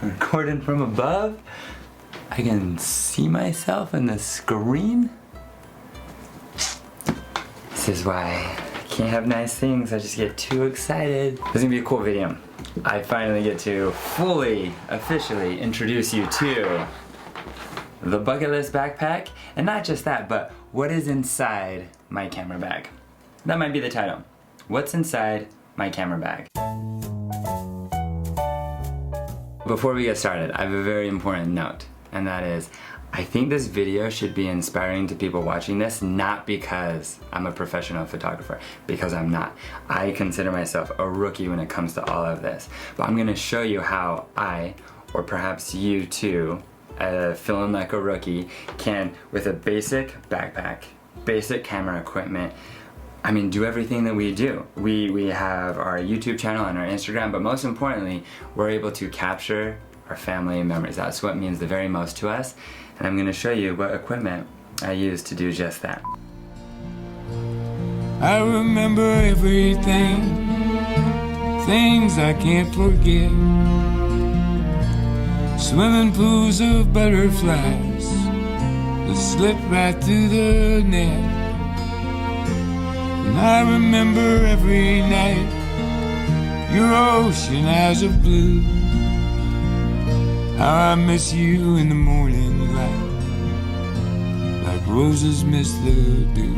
recording from above. I can see myself in the screen. This is why I can't have nice things, I just get too excited. This is gonna be a cool video. I finally get to fully, officially introduce you to the bucket list backpack, and not just that, but what is inside my camera bag. That might be the title. What's inside my camera bag? Before we get started, I have a very important note, and that is, I think this video should be inspiring to people watching this, not because I'm a professional photographer, because I'm not. I consider myself a rookie when it comes to all of this. But I'm gonna show you how I, or perhaps you too, feeling like a rookie, can, with a basic backpack, basic camera equipment, I mean, do everything that we do. We have our YouTube channel and our Instagram, but most importantly, we're able to capture our family memories. That's what means the very most to us. And I'm gonna show you what equipment I use to do just that. I remember everything, things I can't forget. Swimming pools of butterflies that slip right through the net. And I remember every night your ocean eyes of blue. How I miss you in the morning light, like roses miss the dew.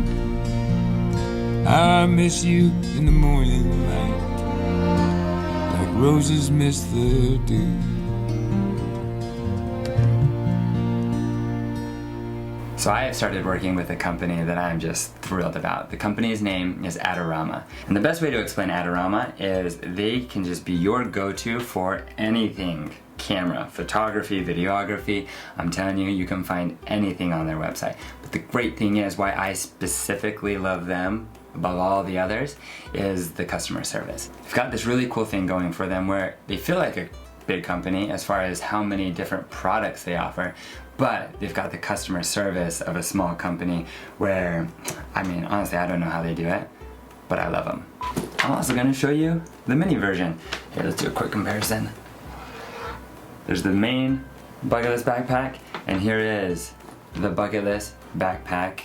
How I miss you in the morning light, like roses miss the dew. So I have started working with a company that I'm just thrilled about. The company's name is Adorama. And the best way to explain Adorama is they can just be your go-to for anything camera, photography, videography. I'm telling you, you can find anything on their website. But the great thing is, why I specifically love them above all the others, is the customer service. They've got this really cool thing going for them where they feel like a big company as far as how many different products they offer, but they've got the customer service of a small company where, I mean, honestly, I don't know how they do it, but I love them. I'm also gonna show you the mini version. Here, let's do a quick comparison. There's the main bucket list backpack, and here is the bucket list backpack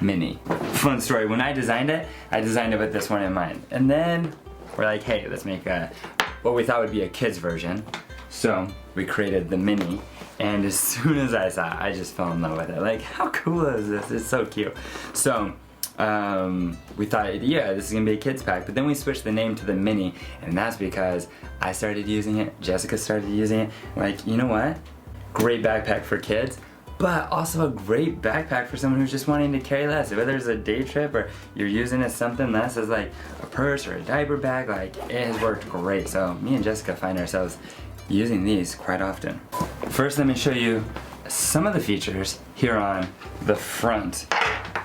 mini. Fun story, when I designed it with this one in mind. And then we're like, hey, let's make what we thought would be a kid's version. So we created the mini, and as soon as I saw it, I just fell in love with it. Like, how cool is this? It's so cute. So we thought, yeah, this is gonna be a kid's pack, but then we switched the name to the mini, and that's because I started using it, Jessica started using it. Like, you know what? Great backpack for kids, but also a great backpack for someone who's just wanting to carry less. Whether it's a day trip or you're using it as something less, as like a purse or a diaper bag, like, it has worked great. So me and Jessica find ourselves using these quite often. First, let me show you some of the features here on the front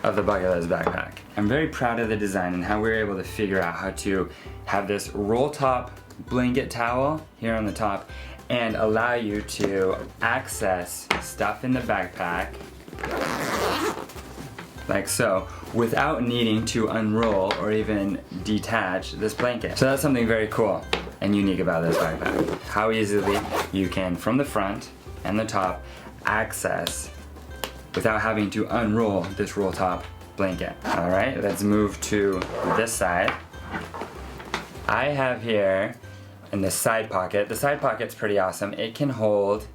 of the bucket list backpack. I'm very proud of the design and how we were able to figure out how to have this roll top blanket towel here on the top and allow you to access stuff in the backpack like so, without needing to unroll or even detach this blanket. So that's something very cool and unique about this backpack. How easily you can, from the front and the top, access without having to unroll this roll top blanket. All right, let's move to this side. I have here in the side pocket, the side pocket's pretty awesome. It can hold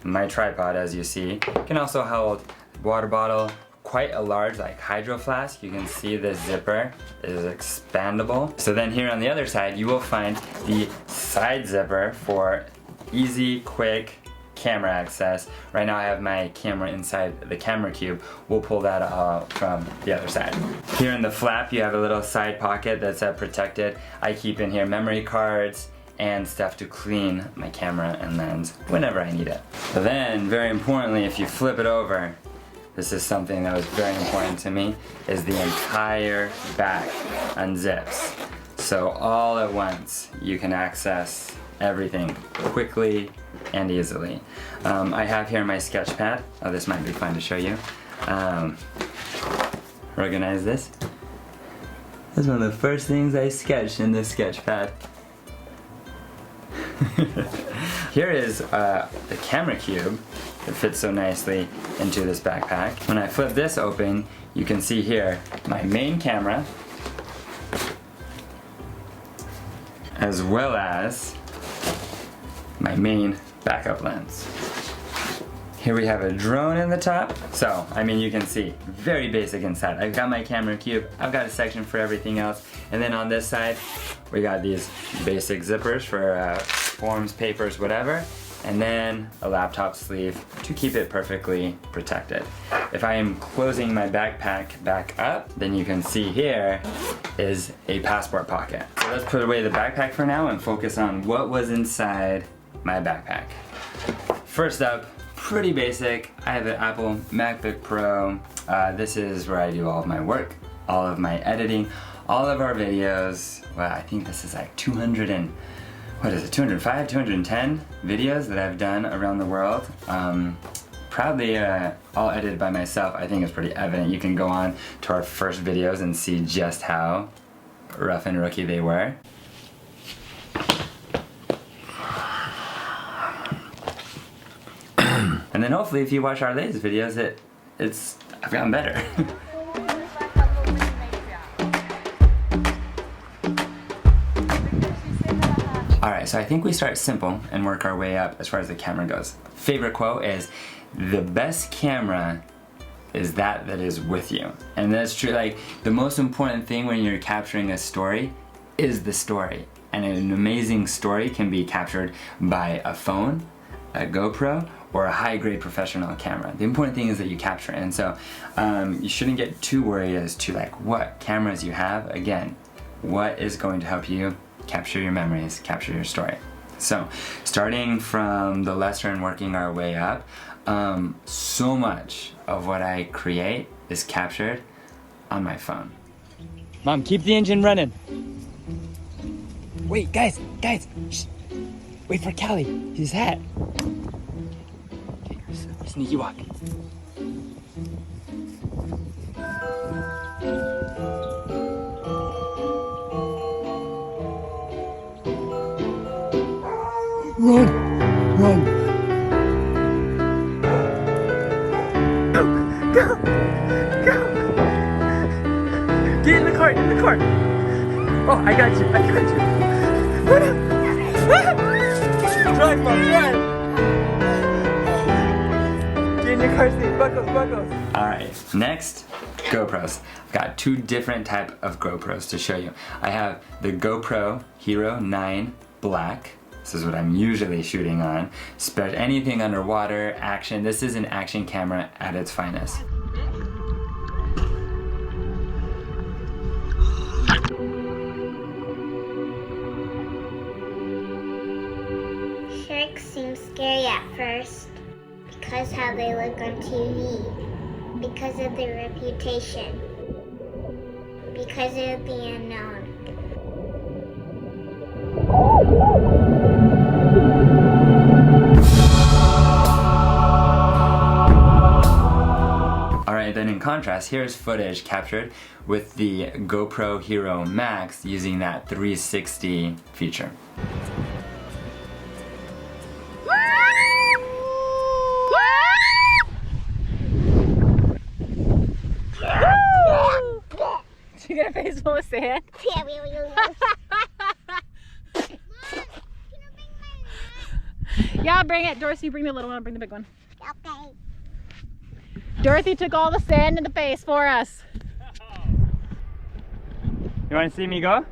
my tripod, as you see. It can also hold water bottle, quite a large like hydro flask. You can see the zipper is expandable. So then here on the other side, you will find the side zipper for easy, quick camera access. Right now I have my camera inside the camera cube. We'll pull that out from the other side. Here in the flap, you have a little side pocket that's protected. I keep in here memory cards and stuff to clean my camera and lens whenever I need it. But then, very importantly, if you flip it over, this is something that was very important to me, is the entire back unzips. So all at once, you can access everything quickly and easily. I have here my sketch pad. Oh, this might be fun to show you. Organize this. That's one of the first things I sketched in this sketch pad. Here is the camera cube that fits so nicely into this backpack. When I flip this open, you can see here my main camera, as well as my main backup lens. Here we have a drone in the top. So, I mean, you can see, very basic inside. I've got my camera cube, I've got a section for everything else, and then on this side, we got these basic zippers for forms, papers, whatever, and then a laptop sleeve to keep it perfectly protected. If I am closing my backpack back up, then you can see here is a passport pocket. So let's put away the backpack for now and focus on what was inside my backpack. First up, pretty basic. I have an Apple MAVIC Pro. This is where I do all of my work, all of my editing, all of our videos. Well, I think this is like 205, 210 videos that I've done around the world. Proudly all edited by myself. I think it's pretty evident. You can go on to our first videos and see just how rough and rookie they were. And then hopefully if you watch our latest videos, I've gotten better. Alright, so I think we start simple and work our way up as far as the camera goes. Favorite quote is, the best camera is that is with you. And that's true, like, the most important thing when you're capturing a story is the story. And an amazing story can be captured by a phone, a GoPro, or a high-grade professional camera. The important thing is that you capture it, and so you shouldn't get too worried as to like what cameras you have. Again, what is going to help you capture your memories, capture your story. So, starting from the lesser and working our way up, so much of what I create is captured on my phone. Mom, keep the engine running. Wait, guys, shh. Wait for Cali, his hat. Sneaky walk. Run! Go! Get in the car! Oh, I got you! What up? Drive, Mom, drive! Get in your car seat, buckles. Alright, next, GoPros. I've got two different type of GoPros to show you. I have the GoPro Hero 9 Black. This is what I'm usually shooting on. Spread anything underwater, action. This is an action camera at its finest. Sharks seem scary at first because how they look on TV, because of their reputation, because of the unknown. Alright, then in contrast, here's footage captured with the GoPro Hero Max using that 360 feature. Did you get a face full of sand? Yeah, Yeah, I'll bring it. Dorothy, bring the little one, I'll bring the big one. Okay. Dorothy took all the sand in the face for us. You want to see me go?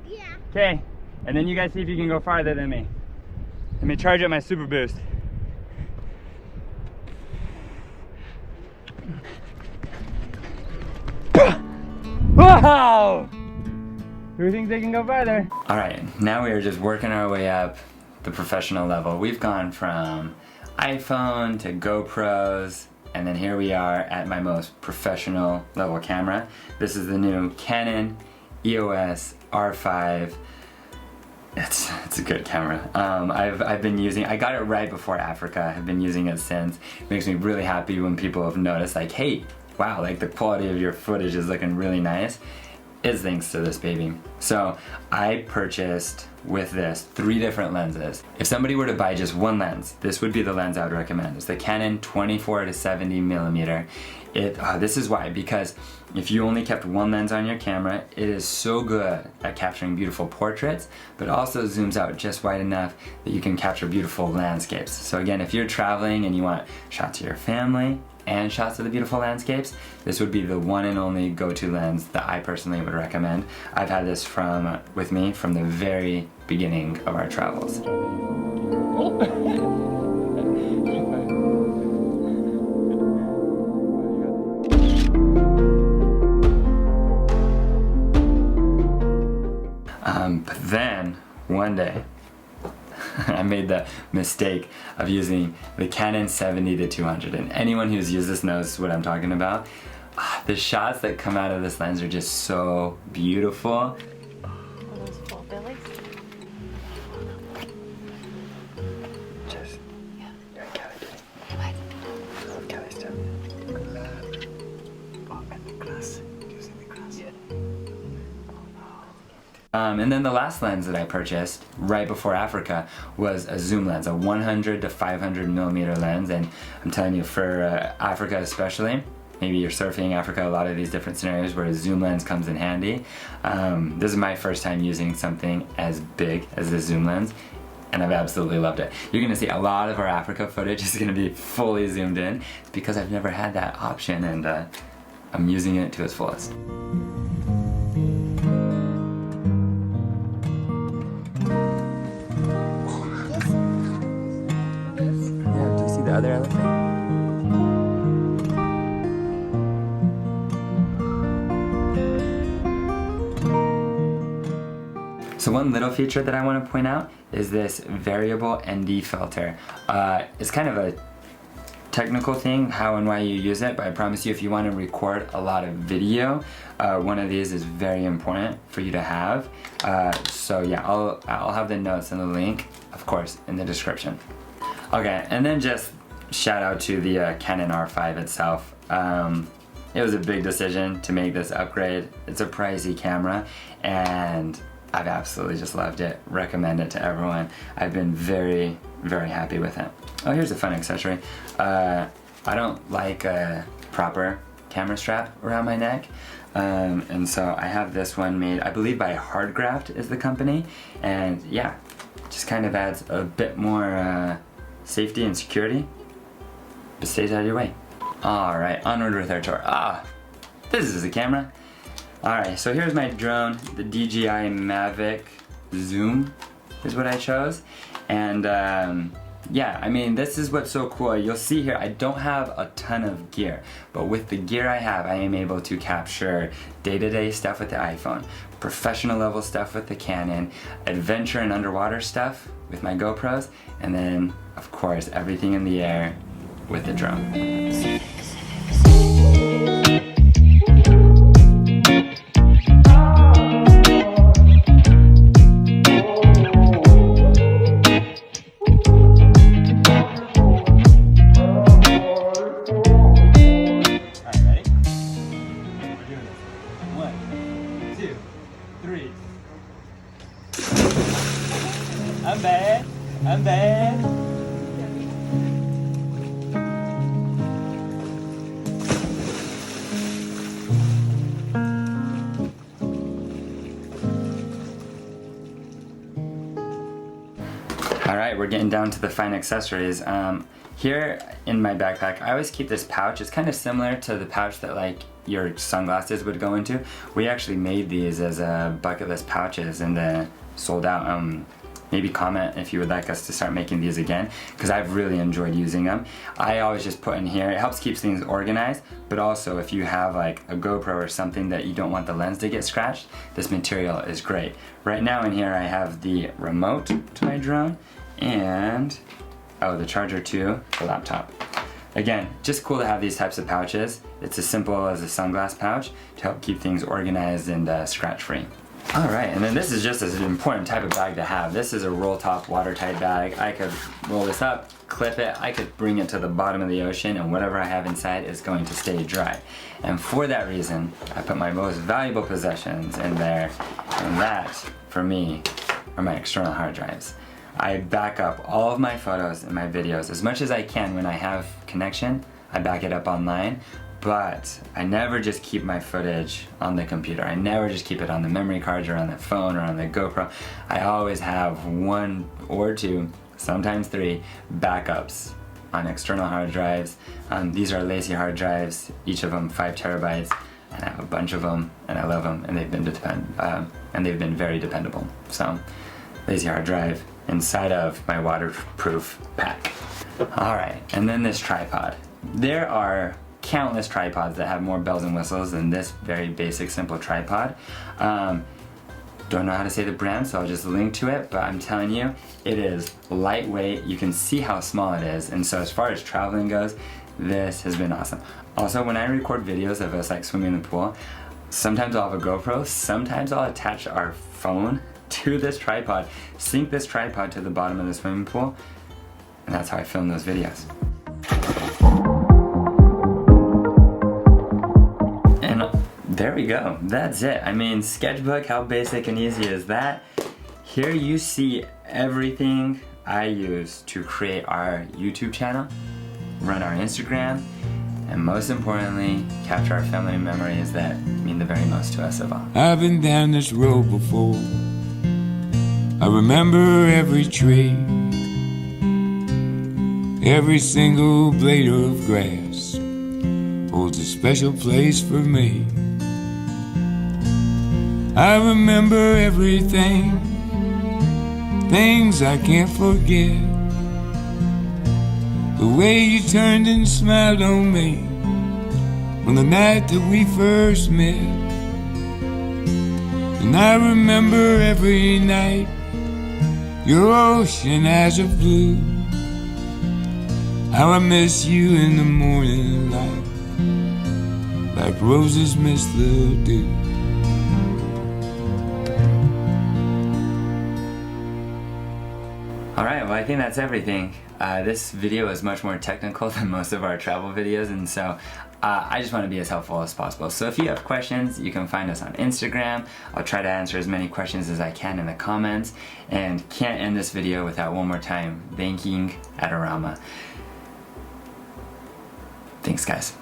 Yeah. Okay, and then you guys see if you can go farther than me. Let me charge up my super boost. Wow! Who thinks they can go farther? Alright, now we are just working our way up the professional level. We've gone from iPhone to GoPros, and then here we are at my most professional level camera. This is the new Canon EOS R5. It's a good camera. I've been using, I got it right before Africa. I've been using it since. It makes me really happy when people have noticed, like, hey, wow, like the quality of your footage is looking really nice. is thanks to this baby. So I purchased with this 3 different lenses. If somebody were to buy just one lens, this would be the lens I would recommend. It's the Canon 24 to 70 millimeter. This is why, because if you only kept one lens on your camera, it is so good at capturing beautiful portraits, but also zooms out just wide enough that you can capture beautiful landscapes. So again, if you're traveling and you want shots of your family and shots of the beautiful landscapes, this would be the one and only go-to lens that I personally would recommend. I've had this with me from the very beginning of our travels. But then, one day, I made the mistake of using the Canon 70 to 200, and anyone who's used this knows what I'm talking about. The shots that come out of this lens are just so beautiful. Are those full billies? Just, Yeah. you're in Cali Gee. What? Cali stuff. And then the last lens that I purchased right before Africa was a zoom lens, a 100 to 500 millimeter lens. And I'm telling you, for Africa especially, maybe you're surfing Africa, a lot of these different scenarios where a zoom lens comes in handy. This is my first time using something as big as this zoom lens, and I've absolutely loved it. You're gonna see a lot of our Africa footage is gonna be fully zoomed in. It's because I've never had that option, and I'm using it to its fullest. Yeah, do you see the other elephant? So one little feature that I want to point out is this variable ND filter. It's kind of a technical thing, how and why you use it, but I promise you if you want to record a lot of video, one of these is very important for you to have. So yeah, I'll have the notes and the link, of course, in the description. Okay, and then just shout out to the Canon R5 itself. It was a big decision to make this upgrade. It's a pricey camera, and I've absolutely just loved it. Recommend it to everyone. I've been very, very happy with it. Oh, here's a fun accessory. I don't like a proper camera strap around my neck, and so I have this one made, I believe by Hardgraft is the company, and yeah, just kind of adds a bit more safety and security, but stays out of your way. All right, onward with our tour. This is the camera. All right, so here's my drone, the DJI MAVIC Zoom is what I chose. And yeah, I mean, this is what's so cool. You'll see here, I don't have a ton of gear, but with the gear I have, I am able to capture day-to-day stuff with the iPhone, professional level stuff with the Canon, adventure and underwater stuff with my GoPros, and then, of course, everything in the air with the drone. I'm bad. All right, we're getting down to the fine accessories. Here in my backpack, I always keep this pouch. It's kind of similar to the pouch that like your sunglasses would go into. We actually made these as bucket list pouches and sold out. Maybe comment if you would like us to start making these again, because I've really enjoyed using them. I always just put in here, it helps keep things organized, but also if you have like a GoPro or something that you don't want the lens to get scratched, this material is great. Right now in here I have the remote to my drone and, oh, the charger to the laptop. Again, just cool to have these types of pouches. It's as simple as a sunglass pouch to help keep things organized and scratch free. All right, and then this is just an important type of bag to have. This is a roll top watertight bag. I could roll this up, clip it, I could bring it to the bottom of the ocean, and whatever I have inside is going to stay dry. And for that reason, I put my most valuable possessions in there, and that, for me, are my external hard drives. I back up all of my photos and my videos as much as I can when I have connection. I back it up online. But I never just keep my footage on the computer. I never just keep it on the memory cards or on the phone or on the GoPro. I always have 1 or 2, sometimes 3 backups on external hard drives. These are Lazy hard drives, each of them 5 terabytes, and I have a bunch of them, and I love them, and they've been very dependable. So, Lazy hard drive inside of my waterproof pack. All right, and then this tripod. There are countless tripods that have more bells and whistles than this very basic simple tripod. Don't know how to say the brand, so I'll just link to it, but I'm telling you, it is lightweight. You can see how small it is, and so as far as traveling goes, this has been awesome. Also, when I record videos of us like swimming in the pool, sometimes I'll have a GoPro, sometimes I'll attach our phone to this tripod, sync this tripod to the bottom of the swimming pool, and that's how I film those videos. There we go, that's it. I mean, sketchbook, how basic and easy is that? Here you see everything I use to create our YouTube channel, run our Instagram, and most importantly, capture our family memories that mean the very most to us of all. I've been down this road before. I remember every tree, every single blade of grass holds a special place for me. I remember everything, things I can't forget. The way you turned and smiled on me on the night that we first met. And I remember every night your ocean eyes of blue. How I miss you in the morning light, like roses miss the dew. Alright, well I think that's everything. This video is much more technical than most of our travel videos, and so I just want to be as helpful as possible. So if you have questions, you can find us on Instagram. I'll try to answer as many questions as I can in the comments, and can't end this video without one more time thanking Adorama. Thanks guys.